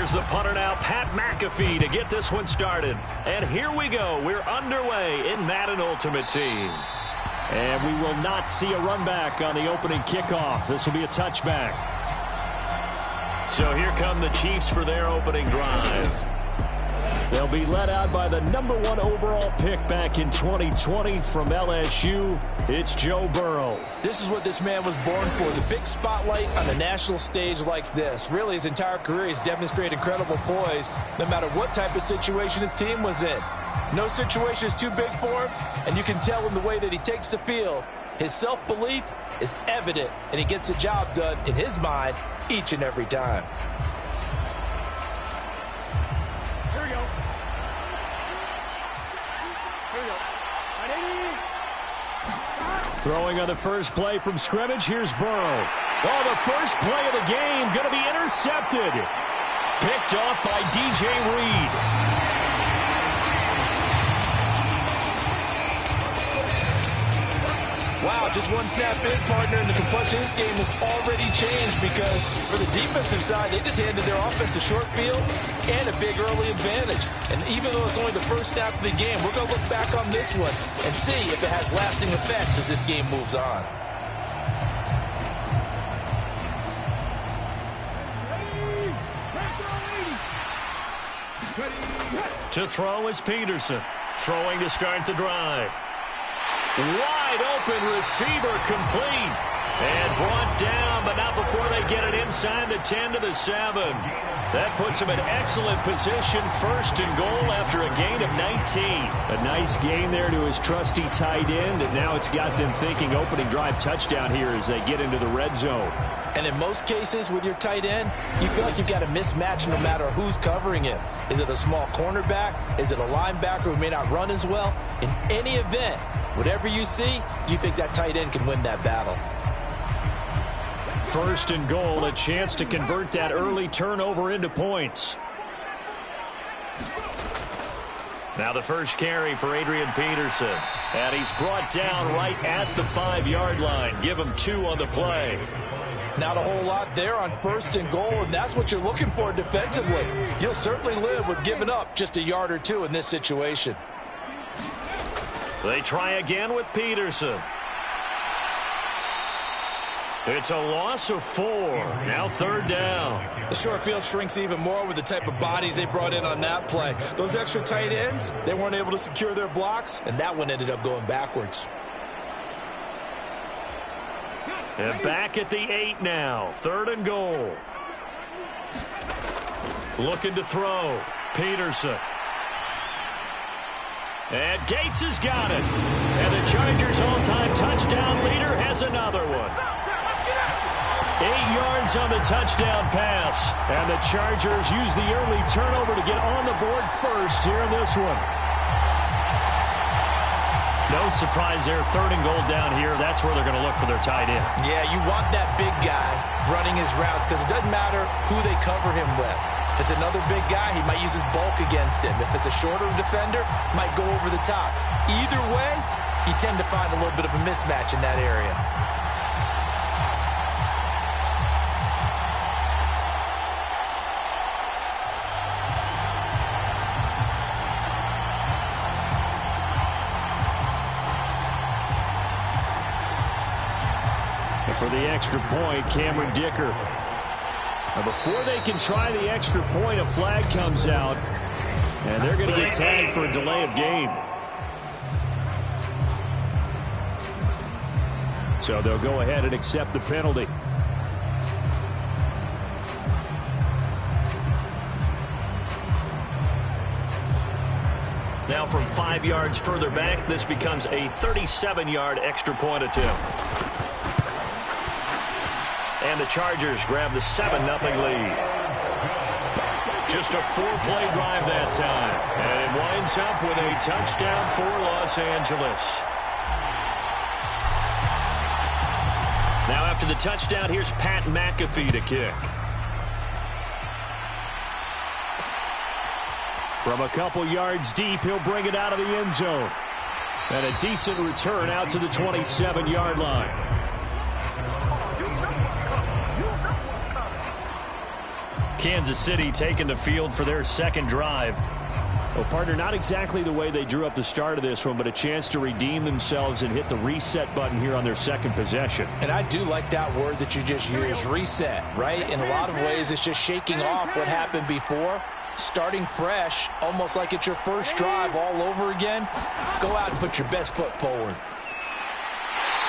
Here's the punter now, Pat McAfee, to get this one started. And here we go. We're underway in Madden Ultimate Team. And we will not see a run back on the opening kickoff. This will be a touchback. So here come the Chiefs for their opening drive. They'll be led out by the #1 overall pick back in 2020 from LSU. It's Joe Burrow. This is what this man was born for, the big spotlight on a national stage like this. Really, his entire career has demonstrated incredible poise, no matter what type of situation his team was in. No situation is too big for him, and you can tell in the way that he takes the field. His self-belief is evident, and he gets the job done in his mind each and every time. Throwing on the first play from scrimmage, here's Burrow. Oh, the first play of the game going to be intercepted. Picked off by DJ Reed. Wow, just one snap in, partner, and the complexion of this game has already changed because for the defensive side, they just handed their offense a short field and a big early advantage. And even though it's only the first snap of the game, we're going to look back on this one and see if it has lasting effects as this game moves on. To throw is Peterson. Throwing to start the drive. Wide open receiver complete. And brought down, but not before they get it inside the 10 to the 7. That puts him in excellent position, 1st and goal after a gain of 19. A nice gain there to his trusty tight end, and now it's got them thinking opening drive touchdown here as they get into the red zone. And in most cases with your tight end, you feel like you've got a mismatch no matter who's covering him. Is it a small cornerback? Is it a linebacker who may not run as well? In any event, whatever you see, you think that tight end can win that battle. 1st and goal, a chance to convert that early turnover into points. Now the first carry for Adrian Peterson. And he's brought down right at the 5-yard line. Give him 2 on the play. Not a whole lot there on 1st and goal, and that's what you're looking for defensively. You'll certainly live with giving up just a yard or 2 in this situation. They try again with Peterson. It's a loss of 4. Now 3rd down. The short field shrinks even more with the type of bodies they brought in on that play. Those extra tight ends, they weren't able to secure their blocks, and that one ended up going backwards. And back at the 8 now. 3rd and goal. Looking to throw. Peterson. And Gates has got it. And the Chargers' all-time touchdown leader has another one. 8 yards on the touchdown pass. And the Chargers use the early turnover to get on the board first here in this one. No surprise there. 3rd and goal down here. That's where they're going to look for their tight end. Yeah, you want that big guy running his routes because it doesn't matter who they cover him with. If it's another big guy, he might use his bulk against him. If it's a shorter defender, might go over the top. Either way, you tend to find a little bit of a mismatch in that area. For the extra point, Cameron Dicker. Now before they can try the extra point, a flag comes out, and they're going to get tagged for a delay of game. So they'll go ahead and accept the penalty. Now from 5 yards further back, this becomes a 37-yard extra point attempt. And the Chargers grab the 7-0 lead. Just a 4-play drive that time. And it winds up with a touchdown for Los Angeles. Now after the touchdown, here's Pat McAfee to kick. From a couple yards deep, he'll bring it out of the end zone. And a decent return out to the 27-yard line. Kansas City taking the field for their second drive. Well, partner, not exactly the way they drew up the start of this one, but a chance to redeem themselves and hit the reset button here on their second possession. And I do like that word that you just used, reset, right? In a lot of ways, it's just shaking off what happened before, starting fresh, almost like it's your first drive all over again. Go out and put your best foot forward.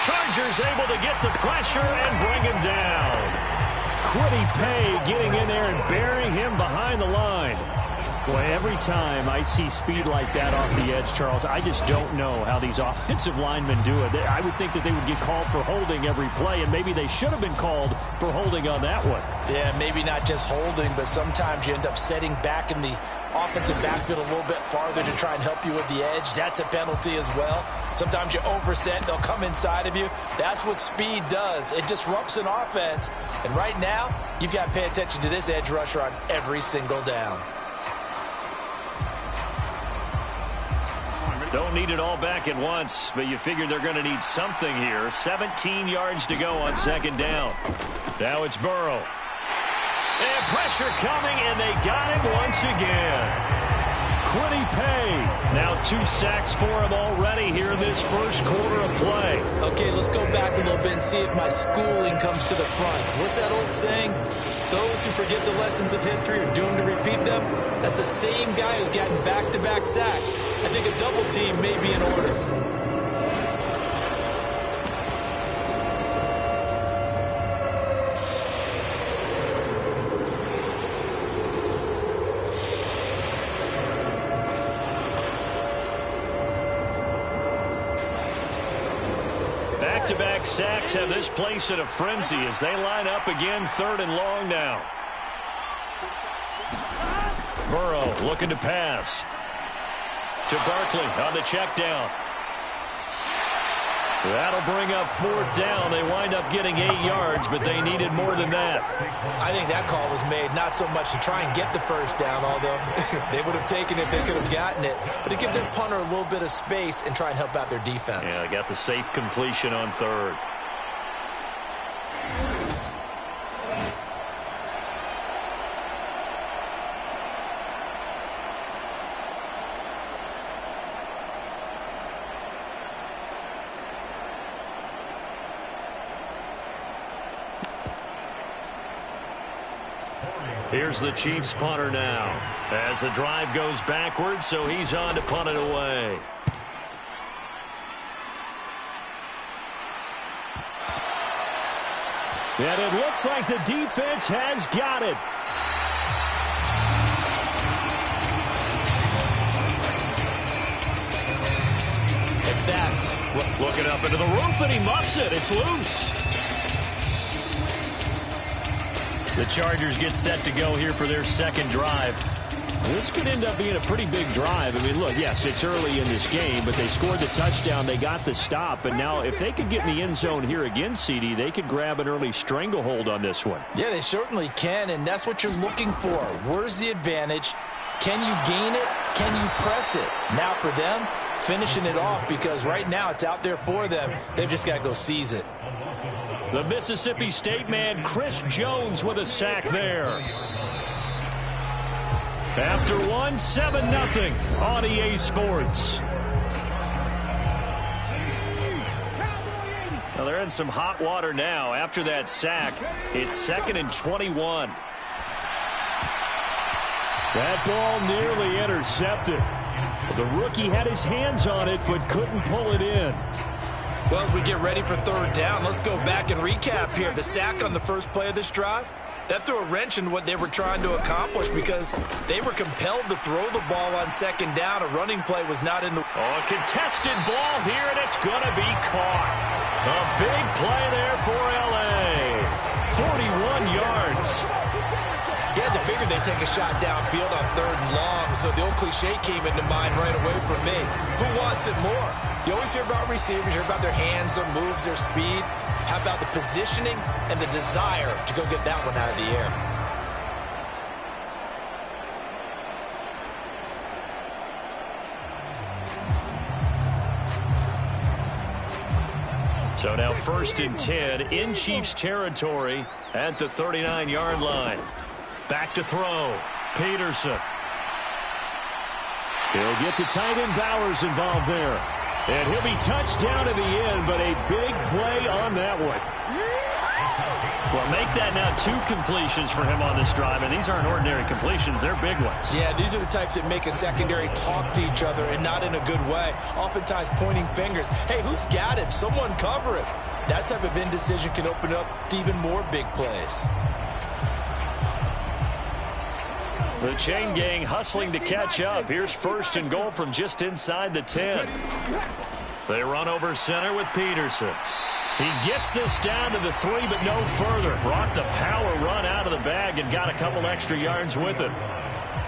Chargers able to get the pressure and bring him down. Quiddy Pay getting in there and burying him behind the line. Boy, every time I see speed like that off the edge, Charles, I just don't know how these offensive linemen do it. I would think that they would get called for holding every play, and maybe they should have been called for holding on that one. Yeah, maybe not just holding, but sometimes you end up setting back in the offensive backfield a little bit farther to try and help you with the edge. That's a penalty as well. Sometimes you overset, they'll come inside of you. That's what speed does. It disrupts an offense. And right now, you've got to pay attention to this edge rusher on every single down. Don't need it all back at once, but you figure they're going to need something here. 17 yards to go on second down. Now it's Burrow. And pressure coming, and they got him once again. Quiddy Pay. Now 2 sacks for him already here in this first quarter of play. Okay, let's go back a little bit and see if my schooling comes to the front. What's that old saying? Those who forget the lessons of history are doomed to repeat them. That's the same guy who's gotten back-to-back sacks. I think a double team may be in order. Back-to-back sacks have this place in a frenzy as they line up again, 3rd and long now. Burrow looking to pass. To Barkley on the check down. That'll bring up 4th down. They wind up getting 8 yards, but they needed more than that. I think that call was made not so much to try and get the first down, although they would have taken it if they could have gotten it, but to give their punter a little bit of space and try and help out their defense. Yeah, they got the safe completion on 3rd. Here's the Chiefs punter now as the drive goes backwards, so he's on to punt it away. And it looks like the defense has got it. And that's looking up into the roof, and he muffs it. It's loose. The Chargers get set to go here for their second drive. This could end up being a pretty big drive. I mean, look, yes, it's early in this game, but they scored the touchdown. They got the stop. And now if they could get in the end zone here again, CD, they could grab an early stranglehold on this one. Yeah, they certainly can, and that's what you're looking for. Where's the advantage? Can you gain it? Can you press it? Now for them, finishing it off, because right now it's out there for them. They've just got to go seize it. The Mississippi State man, Chris Jones, with a sack there. After one, 7-0 on EA Sports. Well, they're in some hot water now. After that sack, it's 2nd and 21. That ball nearly intercepted. The rookie had his hands on it, but couldn't pull it in. Well, as we get ready for 3rd down, let's go back and recap here. The sack on the first play of this drive, that threw a wrench in what they were trying to accomplish because they were compelled to throw the ball on 2nd down. A running play was not in the... Oh, a contested ball here, and it's going to be caught. A big play there for L.A. 41 yards. You had to figure they'd take a shot downfield on 3rd and long, so the old cliche came into mind right away for me. Who wants it more? You always hear about receivers, you hear about their hands, their moves, their speed. How about the positioning and the desire to go get that one out of the air? So now 1st and 10 in Chiefs territory at the 39-yard line. Back to throw. Peterson. He'll get the tight end Bowers involved there. And he'll be touched down at the end, but a big play on that one. Well, make that now 2 completions for him on this drive, and these aren't ordinary completions. They're big ones. Yeah, these are the types that make a secondary talk to each other, and not in a good way. Oftentimes pointing fingers. Hey, who's got him? Someone cover him. That type of indecision can open up to even more big plays. The chain gang hustling to catch up. Here's 1st and goal from just inside the 10. They run over center with Peterson. He gets this down to the 3, but no further. Brought the power run out of the bag and got a couple extra yards with it.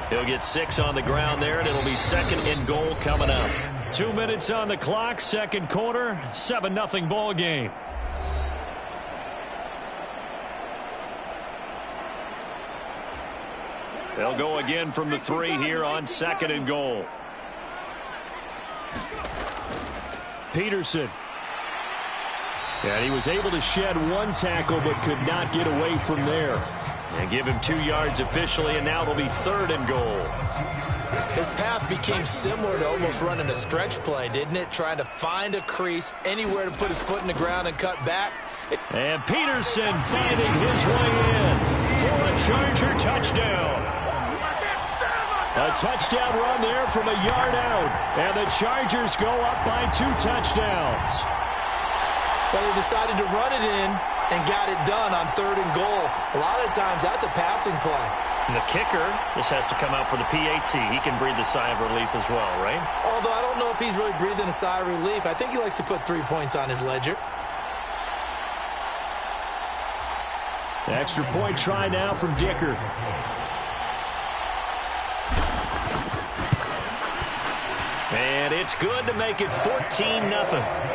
He'll get 6 on the ground there, and it'll be 2nd and goal coming up. 2 minutes on the clock, second quarter, 7-0 ball game. They'll go again from the 3 here on 2nd and goal. Peterson. And he was able to shed 1 tackle but could not get away from there. And give him 2 yards officially, and now it'll be 3rd and goal. His path became similar to almost running a stretch play, didn't it? Trying to find a crease, anywhere to put his foot in the ground and cut back. And Peterson finding his way in for a Charger touchdown. A touchdown run there from a yard out. And the Chargers go up by 2 touchdowns. But they decided to run it in and got it done on 3rd and goal. A lot of times that's a passing play. And the kicker just has to come out for the PAT. He can breathe a sigh of relief as well, right? Although I don't know if he's really breathing a sigh of relief. I think he likes to put 3 points on his ledger. The extra point try now from Dicker. And it's good to make it 14-0.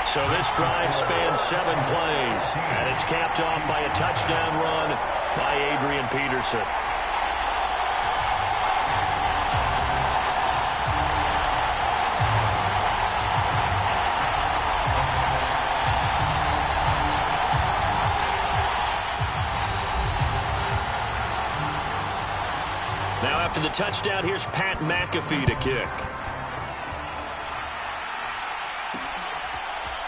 So this drive spans 7 plays, and it's capped off by a touchdown run by Adrian Peterson. Now after the touchdown, here's Pat McAfee to kick.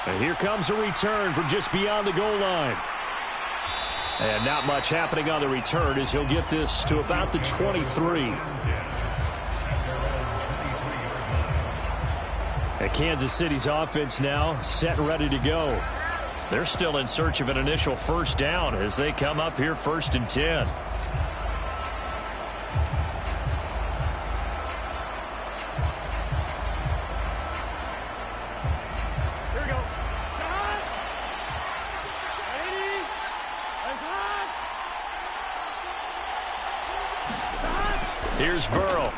And here comes a return from just beyond the goal line. And not much happening on the return as he'll get this to about the 23. And Kansas City's offense now set and ready to go. They're still in search of an initial first down as they come up here 1st and 10. Here's Burrow.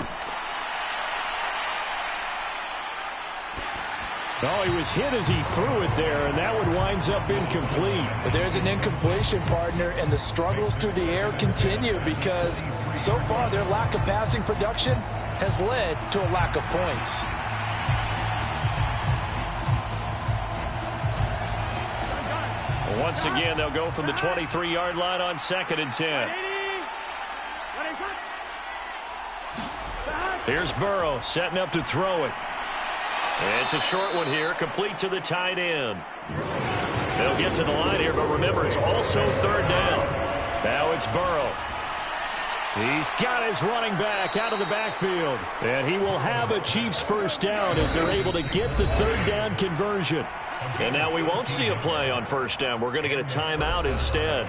Oh, he was hit as he threw it there, and that one winds up incomplete. But there's an incompletion, partner, and the struggles through the air continue because so far their lack of passing production has led to a lack of points. Once again, they'll go from the 23-yard line on 2nd and 10. Here's Burrow setting up to throw it. It's a short one here, complete to the tight end. They'll get to the line here, but remember, it's also 3rd down. Now it's Burrow. He's got his running back out of the backfield. And he will have a Chiefs first down as they're able to get the 3rd down conversion. And now we won't see a play on 1st down. We're going to get a timeout instead,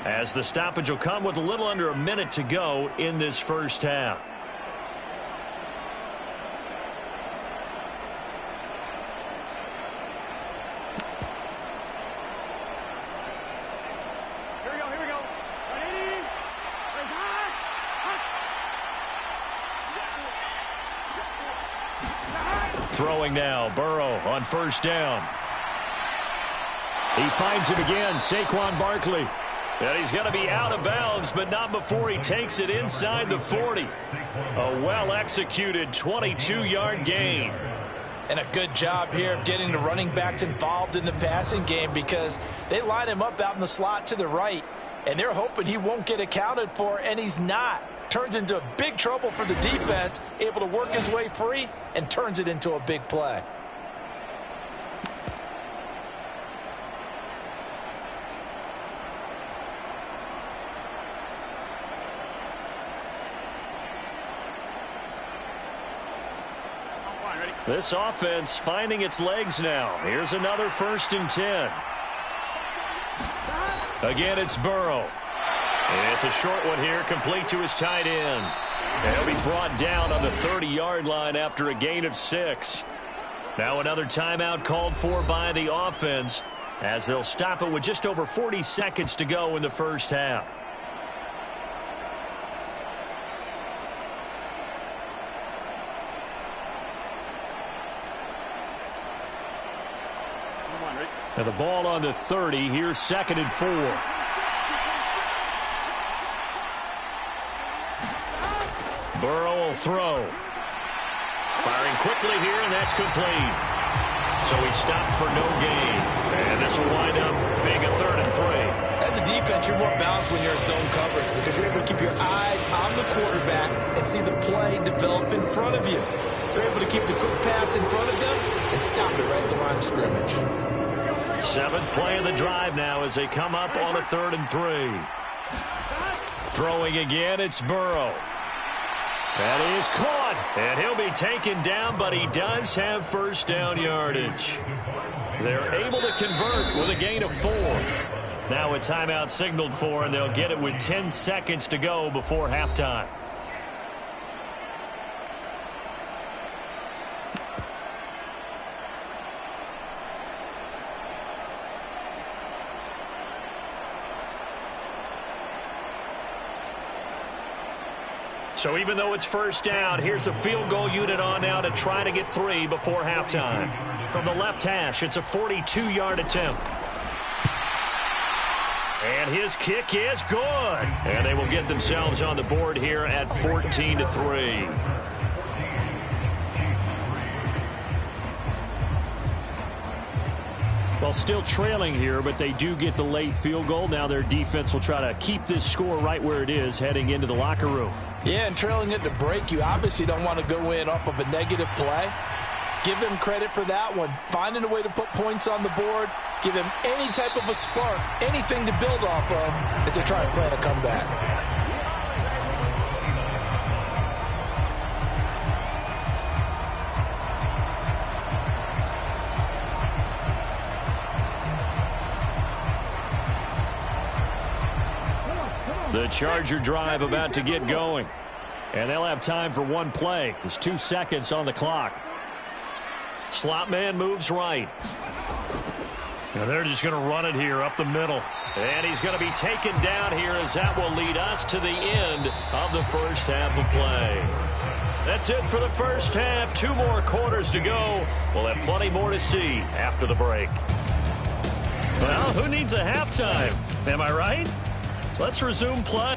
as the stoppage will come with a little under a minute to go in this first half. Throwing now, Burrow on 1st down. He finds him again, Saquon Barkley. And he's going to be out of bounds, but not before he takes it inside the 40. A well-executed 22-yard gain. And a good job here of getting the running backs involved in the passing game because they line him up out in the slot to the right. and they're hoping he won't get accounted for, and he's not. Turns into big trouble for the defense, able to work his way free, and turns it into a big play. This offense finding its legs now. Here's another 1st and 10. Again, it's Burrow. It's a short one here, complete to his tight end. And he'll be brought down on the 30-yard line after a gain of 6. Now another timeout called for by the offense as they'll stop it with just over 40 seconds to go in the first half. And the ball on the 30. Here's 2nd and 4. Burrow will throw. Firing quickly here, and that's complete. So he stopped for no gain. And this will wind up being a 3rd and 3. As a defense, you're more balanced when you're in zone coverage because you're able to keep your eyes on the quarterback and see the play develop in front of you. You're able to keep the quick pass in front of them and stop it right at the line of scrimmage. 7th play of the drive now as they come up on a 3rd and 3. Throwing again, it's Burrow. That is caught, and he'll be taken down, but he does have first down yardage. They're able to convert with a gain of 4. Now a timeout signaled for, and they'll get it with 10 seconds to go before halftime. So even though it's first down, here's the field goal unit on now to try to get 3 before halftime. From the left hash, it's a 42-yard attempt. And his kick is good. And they will get themselves on the board here at 14-3. Well, still trailing here, but they do get the late field goal. Now their defense will try to keep this score right where it is heading into the locker room. Yeah, and trailing it to break, you obviously don't want to go in off of a negative play. Give them credit for that one. Finding a way to put points on the board, give them any type of a spark, anything to build off of as they try to plan a comeback. The Charger drive about to get going. And they'll have time for one play. There's 2 seconds on the clock. Slot man moves right. And they're just going to run it here up the middle. And he's going to be taken down here as that will lead us to the end of the first half of play. That's it for the first half. 2 more quarters to go. We'll have plenty more to see after the break. Well, who needs a halftime? Am I right? Let's resume play.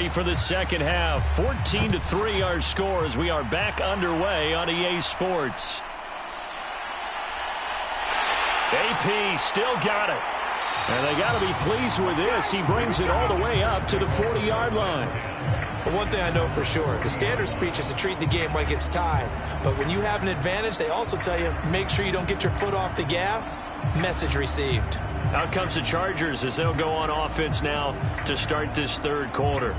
ready for the second half. 14-3 our score as we are back underway on EA Sports. AP still got it. And they got to be pleased with this. He brings it all the way up to the 40-yard line. Well, one thing I know for sure, the standard speech is to treat the game like it's tied. But when you have an advantage, they also tell you, make sure you don't get your foot off the gas. Message received. Out comes the Chargers as they'll go on offense now to start this third quarter.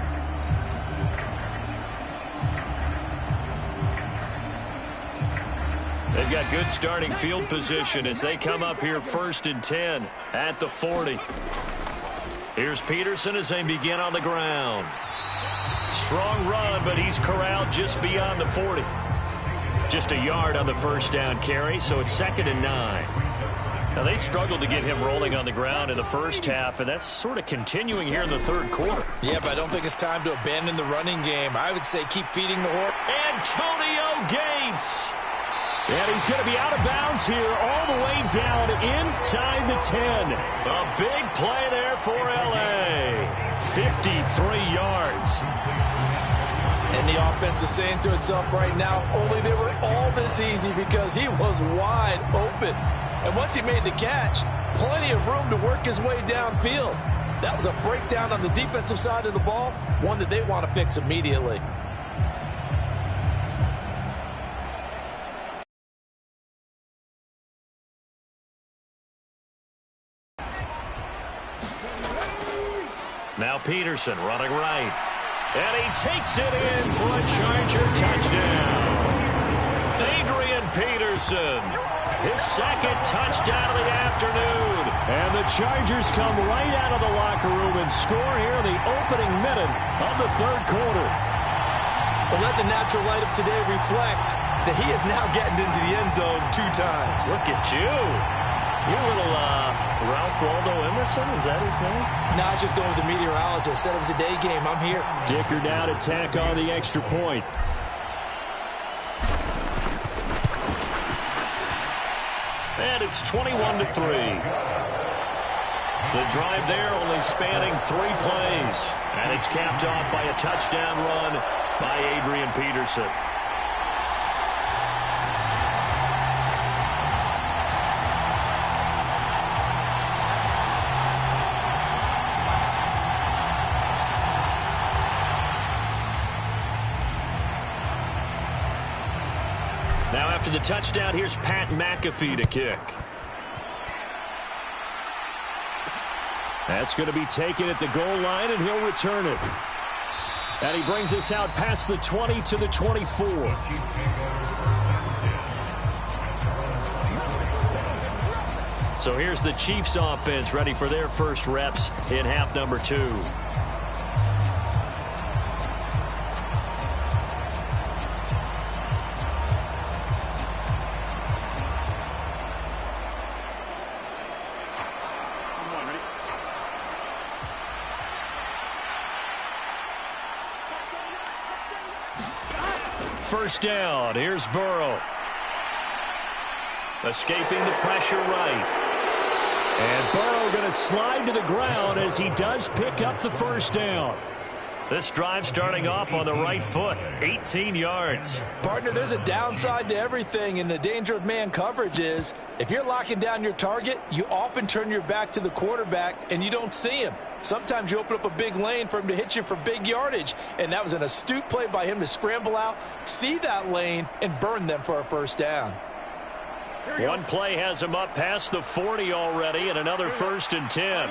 They've got good starting field position as they come up here 1st and 10 at the 40. Here's Peterson as they begin on the ground. Strong run, but he's corralled just beyond the 40. Just a yard on the first down carry, so it's 2nd and 9. Now, they struggled to get him rolling on the ground in the first half, and that's sort of continuing here in the third quarter. Yeah, but I don't think it's time to abandon the running game. I would say keep feeding the horse. Antonio Gates. And he's going to be out of bounds here all the way down inside the 10. A big play there for L.A. 53 yards. And the offense is saying to itself right now, only they were all this easy because he was wide open. And once he made the catch, plenty of room to work his way downfield. That was a breakdown on the defensive side of the ball, one that they want to fix immediately. Now Peterson running right. And he takes it in for a Charger touchdown. Adrian Peterson. His second touchdown of the afternoon. And the Chargers come right out of the locker room and score here in the opening minute of the third quarter. Well, let the natural light of today reflect that he is now getting into the end zone 2 times. Look at you. You're a little Ralph Waldo Emerson, is that his name? No, I was just going with the meteorologist. Said it was a day game. I'm here. Dicker now to tack on the extra point. And it's 21-3. The drive there only spanning 3 plays. And it's capped off by a touchdown run by Adrian Peterson. Now after the touchdown, here's Pat McAfee to kick. That's going to be taken at the goal line, and he'll return it. And he brings us out past the 20 to the 24. So here's the Chiefs offense ready for their first reps in half number 2. First down. Here's Burrow. Escaping the pressure right. And Burrow going to slide to the ground as he does pick up the first down. This drive starting off on the right foot. 18 yards. Partner, there's a downside to everything, and the danger of man coverage is if you're locking down your target, you often turn your back to the quarterback and you don't see him. Sometimes you open up a big lane for him to hit you for big yardage, and that was an astute play by him to scramble out, see that lane, and burn them for a first down. One play has him up past the 40 already, and another 1st and 10.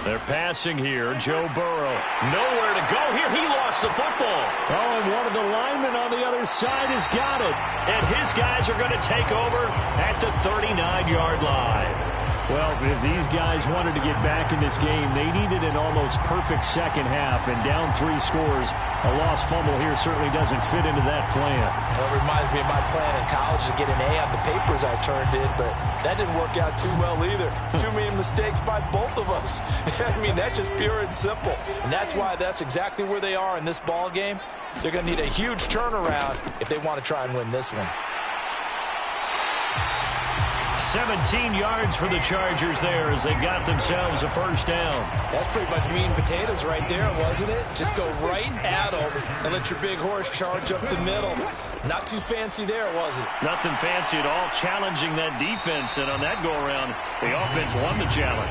They're passing here. Joe Burrow. Nowhere to go here. He lost the football. Oh, and one of the linemen on the other side has got it. And his guys are going to take over at the 39-yard line. Well, if these guys wanted to get back in this game, they needed an almost perfect second half, and down 3 scores. A lost fumble here certainly doesn't fit into that plan. Well, it reminds me of my plan in college to get an A on the papers I turned in, but that didn't work out too well either. Too many mistakes by both of us. I mean, that's just pure and simple. And that's why that's exactly where they are in this ball game. They're going to need a huge turnaround if they want to try and win this one. 17 yards for the Chargers there as they got themselves a first down. That's pretty much meat and potatoes right there, wasn't it? Just go right at them and let your big horse charge up the middle. Not too fancy there, was it? Nothing fancy at all, challenging that defense, and on that go-around, the offense won the challenge.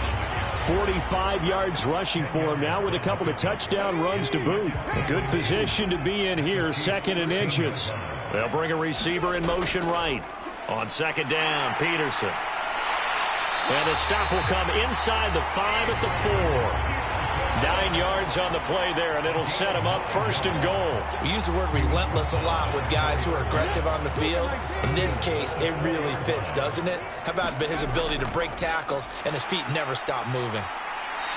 45 yards rushing for him now with a couple of touchdown runs to boot. A good position to be in here, 2nd and inches. They'll bring a receiver in motion right. On 2nd down, Peterson. And the stop will come inside the 5 at the 4. 9 yards on the play there, and it'll set him up 1st and goal. We use the word relentless a lot with guys who are aggressive on the field. In this case, it really fits, doesn't it? How about his ability to break tackles and his feet never stop moving?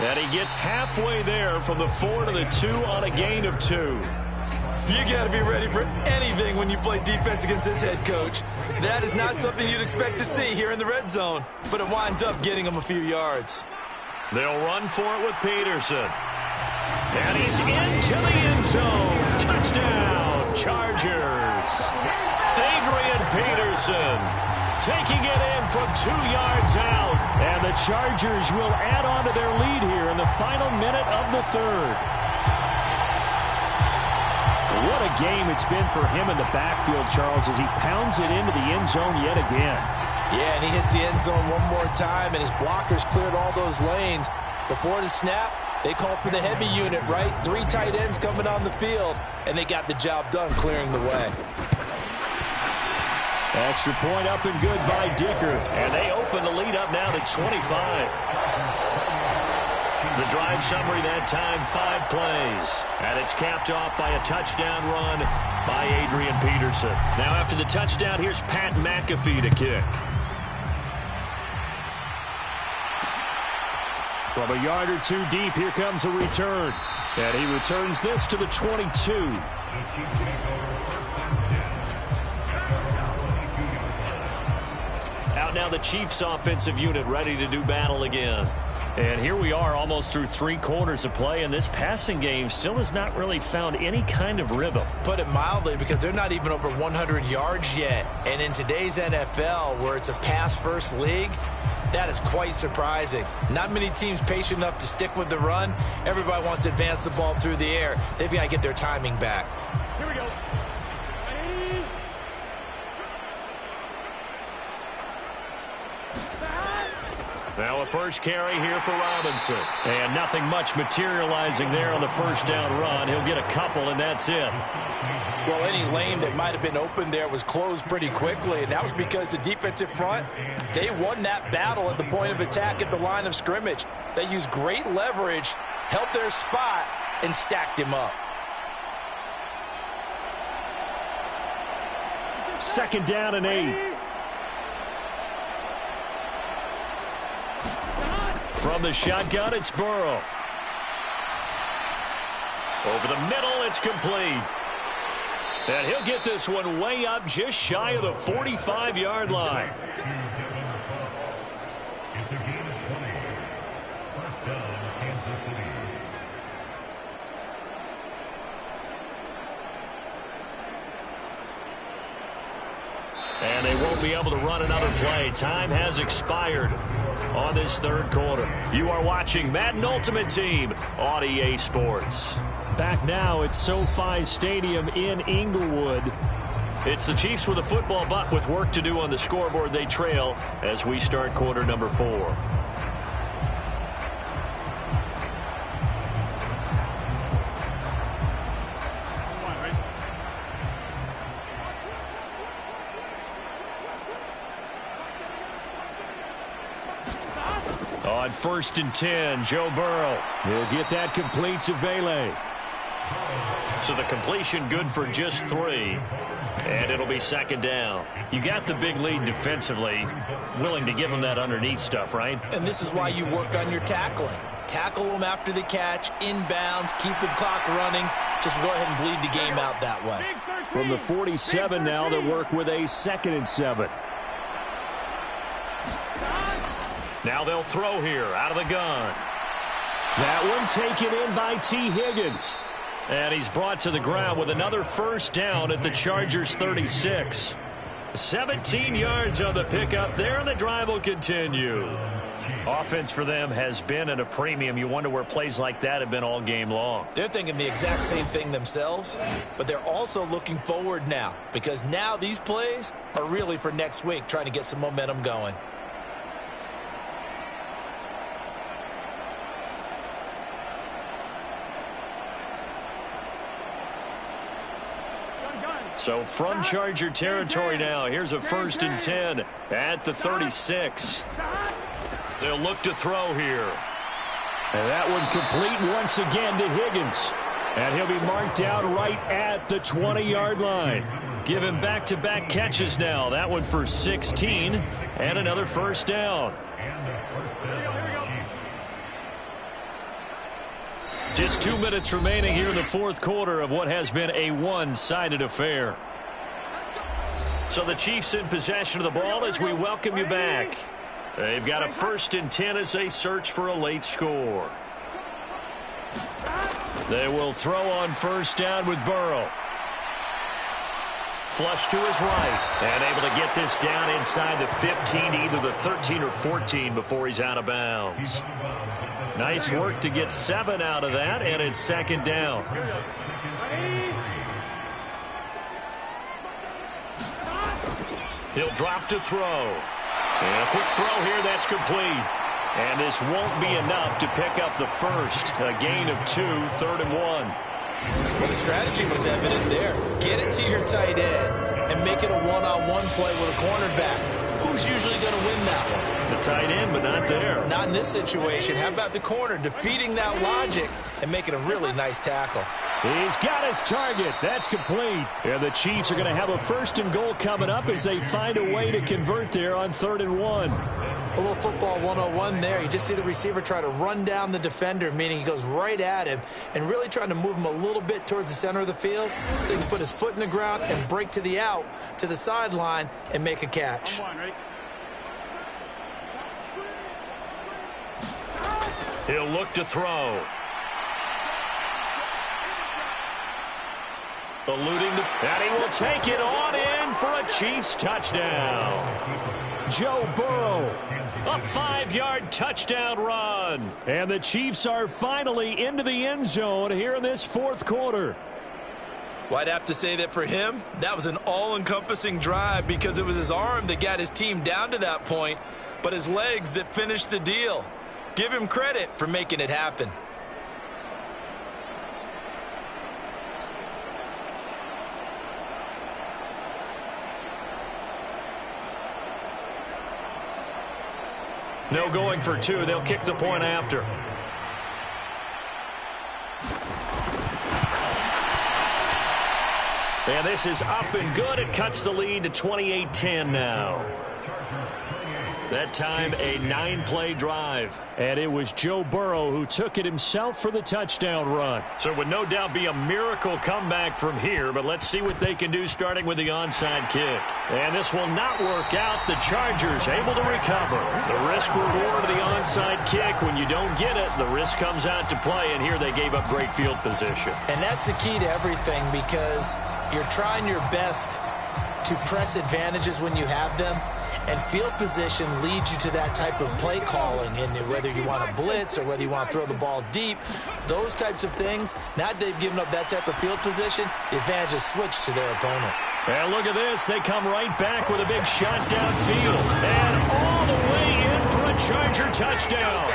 And he gets halfway there from the 4 to the 2 on a gain of 2. You got to be ready for anything when you play defense against this head coach. That is not something you'd expect to see here in the red zone, but it winds up getting him a few yards. They'll run for it with Peterson. And he's into the end zone. Touchdown, Chargers. Adrian Peterson taking it in from 2 yards out. And the Chargers will add on to their lead here in the final minute of the 3rd. What a game it's been for him in the backfield, Charles, as he pounds it into the end zone yet again. Yeah, and he hits the end zone one more time, and his blockers cleared all those lanes. Before the snap, they called for the heavy unit, right? 3 tight ends coming on the field, and they got the job done clearing the way. Extra point up and good by Dicker. And they open the lead up now to 25. The drive summary that time, 5 plays. And it's capped off by a touchdown run by Adrian Peterson. Now after the touchdown, here's Pat McAfee to kick. From a yard or 2 deep, here comes a return. And he returns this to the 22. Out now the Chiefs offensive unit ready to do battle again. And here we are almost through 3 quarters of play, and this passing game still has not really found any kind of rhythm. Put it mildly, because they're not even over 100 yards yet. And in today's NFL, where it's a pass-first league, that is quite surprising. Not many teams patient enough to stick with the run. Everybody wants to advance the ball through the air. They've got to get their timing back. Here we go. Now a first carry here for Robinson. And nothing much materializing there on the first down run. He'll get a couple, and that's it. Well, any lane that might have been open there was closed pretty quickly, and that was because the defensive front, they won that battle at the point of attack at the line of scrimmage. They used great leverage, held their spot, and stacked him up. 2nd down and 8. From the shotgun, it's Burrow. Over the middle, it's complete. And he'll get this one way up just shy of the 45-yard line. And they won't be able to run another play. Time has expired on this 3rd quarter. You are watching Madden Ultimate Team on EA Sports. Back now at SoFi Stadium in Inglewood. It's the Chiefs with a football, but with work to do on the scoreboard, they trail as we start quarter number 4. On 1st and 10, Joe Burrow. He'll get that complete to Vele. So the completion good for just 3. And it'll be 2nd down. You got the big lead defensively. Willing to give them that underneath stuff, right? And this is why you work on your tackling. Tackle them after the catch, inbounds, keep the clock running. Just go ahead and bleed the game out that way. From the 47 now, they work with a 2nd and 7. Now they'll throw here out of the gun. That one taken in by T. Higgins. And he's brought to the ground with another first down at the Chargers 36. 17 yards on the pickup there, and the drive will continue. Offense for them has been at a premium. You wonder where plays like that have been all game long. They're thinking the exact same thing themselves, but they're also looking forward now, because now these plays are really for next week, trying to get some momentum going. So from Charger territory now, here's a 1st and 10 at the 36. They'll look to throw here. And that one complete once again to Higgins. And he'll be marked out right at the 20-yard line. Give him back-to-back catches now. That one for 16 and another 1st down. Just 2 minutes remaining here in the 4th quarter of what has been a one-sided affair. So the Chiefs in possession of the ball as we welcome you back. They've got a 1st and 10 as they search for a late score. They will throw on 1st down with Burrow. Flush to his right. And able to get this down inside the 15 to either the 13 or 14 before he's out of bounds. Nice work to get 7 out of that, and it's 2nd down. He'll drop to throw. And a quick throw here, that's complete. And this won't be enough to pick up the 1st. A gain of 2, 3rd and 1. Well, the strategy was evident there. Get it to your tight end and make it a one-on-one play with a cornerback. Who's usually going to win that one? The tight end, but not there. Not in this situation. How about the corner defeating that logic and making a really nice tackle? He's got his target. That's complete. And the Chiefs are going to have a 1st and goal coming up as they find a way to convert there on 3rd and 1. A little football 101 there. You just see the receiver try to run down the defender, meaning he goes right at him and really trying to move him a little bit towards the center of the field so he can put his foot in the ground and break to the out, to the sideline, and make a catch. He'll look to throw. Eluding the... And he will take it on in for a Chiefs touchdown. Joe Burrow. A 5-yard touchdown run. And the Chiefs are finally into the end zone here in this 4th quarter. Well, I'd have to say that for him, that was an all-encompassing drive because it was his arm that got his team down to that point, but his legs that finished the deal. Give him credit for making it happen. No going for 2. They'll kick the point after. And this is up and good. It cuts the lead to 28-10 now. That time, a 9-play drive. And it was Joe Burrow who took it himself for the touchdown run. So it would no doubt be a miracle comeback from here, but let's see what they can do starting with the onside kick. And this will not work out. The Chargers able to recover. The risk reward of the onside kick. When you don't get it, the risk comes out to play, and here they gave up great field position. And that's the key to everything because you're trying your best to press advantages when you have them. And field position leads you to that type of play calling, and whether you want to blitz or whether you want to throw the ball deep, those types of things, now that they've given up that type of field position, the advantage is switched to their opponent. And look at this. They come right back with a big shot downfield. And all the way in for a Charger touchdown.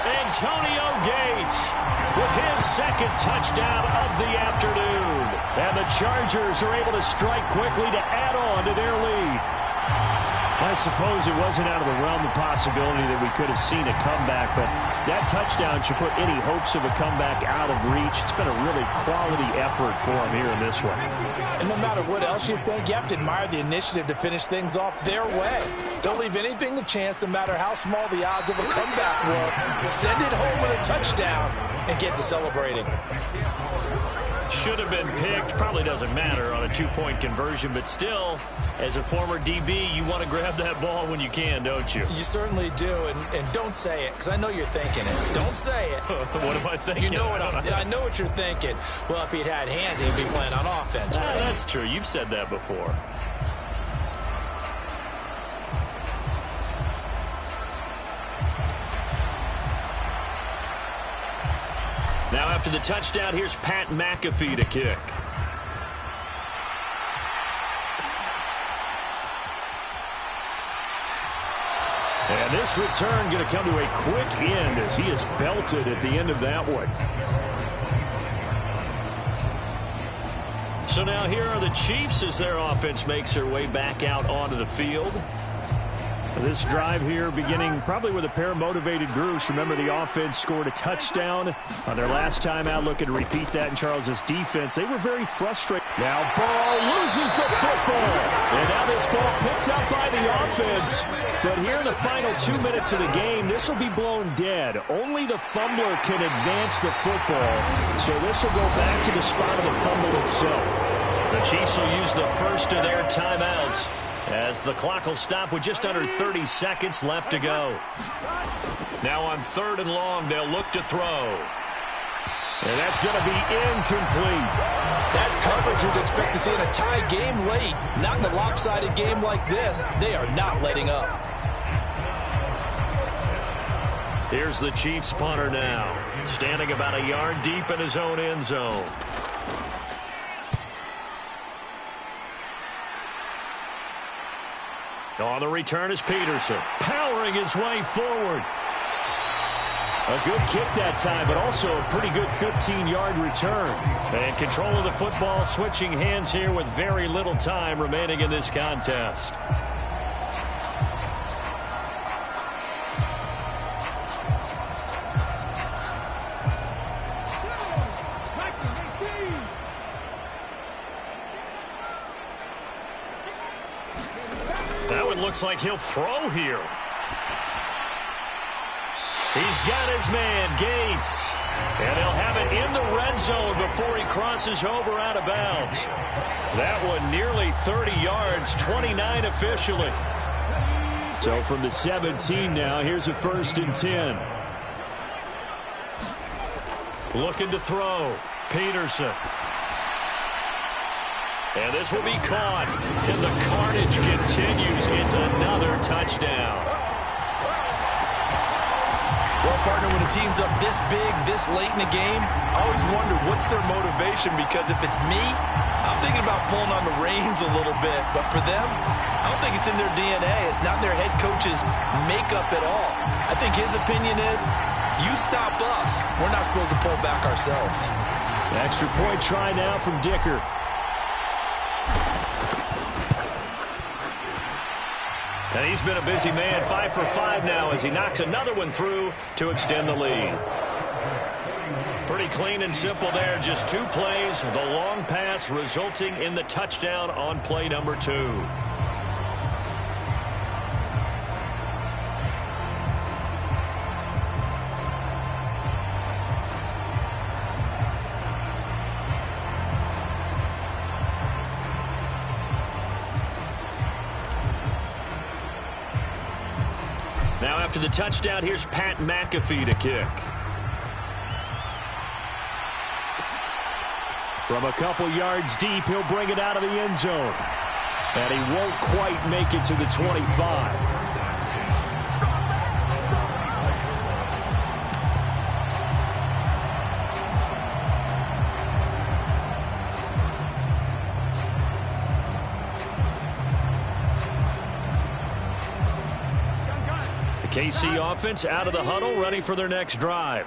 Antonio Gates with his 2nd touchdown of the afternoon. And the Chargers are able to strike quickly to add on to their lead. I suppose it wasn't out of the realm of possibility that we could have seen a comeback, but that touchdown should put any hopes of a comeback out of reach. It's been a really quality effort for them here in this one. And no matter what else you think, you have to admire the initiative to finish things off their way. Don't leave anything to chance, no matter how small the odds of a comeback were. Send it home with a touchdown and get to celebrating. Should have been picked. Probably doesn't matter on a 2-point conversion, but still, as a former DB, you want to grab that ball when you can, don't you? You certainly do, and don't say it, because I know you're thinking it. Don't say it. What am I thinking? You know what I know what you're thinking. Well, if he'd had hands, he'd be playing on offense. Right? That's true. You've said that before. after the touchdown, here's Pat McAfee to kick. And this return going to come to a quick end as he is belted at the end of that one. So now here are the Chiefs as their offense makes their way back out onto the field. This drive here beginning probably with a pair of motivated groups. Remember, the offense scored a touchdown on their last time out. Looking to repeat that in Charles's defense. They were very frustrated. Now Burrow loses the football. And now this ball picked up by the offense. But here in the final 2 minutes of the game, this will be blown dead. Only the fumbler can advance the football. So this will go back to the spot of the fumble itself. The Chiefs will use the first of their timeouts as the clock will stop with just under 30 seconds left to go. Now on 3rd and long, they'll look to throw. And that's going to be incomplete. That's coverage you'd expect to see in a tie game late. Not in a lopsided game like this. They are not letting up. Here's the Chiefs punter now, standing about a yard deep in his own end zone. On the return is Peterson, powering his way forward. A good kick that time, but also a pretty good 15-yard return. And control of the football, switching hands here with very little time remaining in this contest. That one looks like he'll throw here. He's got his man, Gates. And he'll have it in the red zone before he crosses over out of bounds. That one nearly 30 yards, 29 officially. So from the 17 now, here's a 1st and 10. Looking to throw. Peterson. And this will be caught. And the carnage continues. It's another touchdown. Well, partner, when a team's up this big, this late in the game, I always wonder what's their motivation, because if it's me, I'm thinking about pulling on the reins a little bit. But for them, I don't think it's in their DNA. It's not their head coach's makeup at all. I think his opinion is, you stop us. We're not supposed to pull back ourselves. Extra point try now from Dicker. And he's been a busy man, 5 for 5 now as he knocks another one through to extend the lead. Pretty clean and simple there, just 2 plays. The long pass resulting in the touchdown on play number 2. Now after the touchdown, here's Pat McAfee to kick. From a couple yards deep, he'll bring it out of the end zone. And he won't quite make it to the 25. KC offense out of the huddle, ready for their next drive.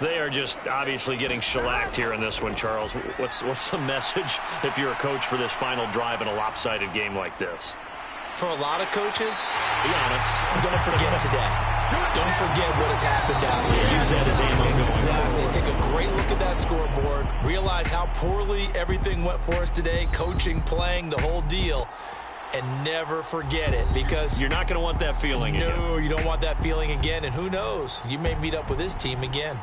They are just obviously getting shellacked here in this one, Charles. What's the message if you're a coach for this final drive in a lopsided game like this? For a lot of coaches, be honest, don't forget today. Don't forget what has happened out here. Use that as ammo. Exactly. Take a great look at that scoreboard. Realize how poorly everything went for us today. Coaching, playing, the whole deal. And never forget it, because you're not going to want that feeling again. No, you don't want that feeling again. And who knows? You may meet up with this team again.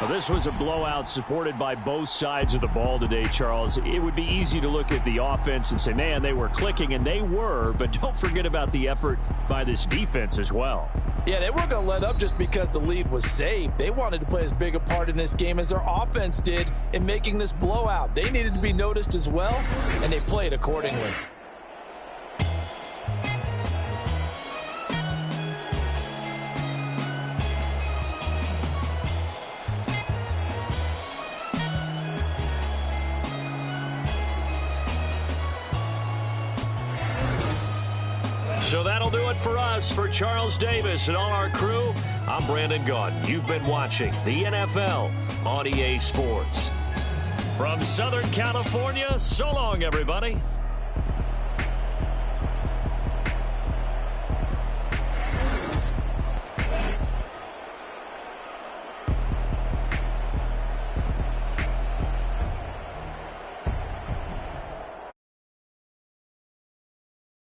Well, this was a blowout supported by both sides of the ball today, Charles. It would be easy to look at the offense and say, man, they were clicking, and they were, but don't forget about the effort by this defense as well. Yeah, they weren't going to let up just because the lead was saved. They wanted to play as big a part in this game as their offense did in making this blowout. They needed to be noticed as well, and they played accordingly. So that'll do it for us. For Charles Davis and all our crew, I'm Brandon Gaudin. You've been watching the NFL on EA Sports. From Southern California, so long, everybody.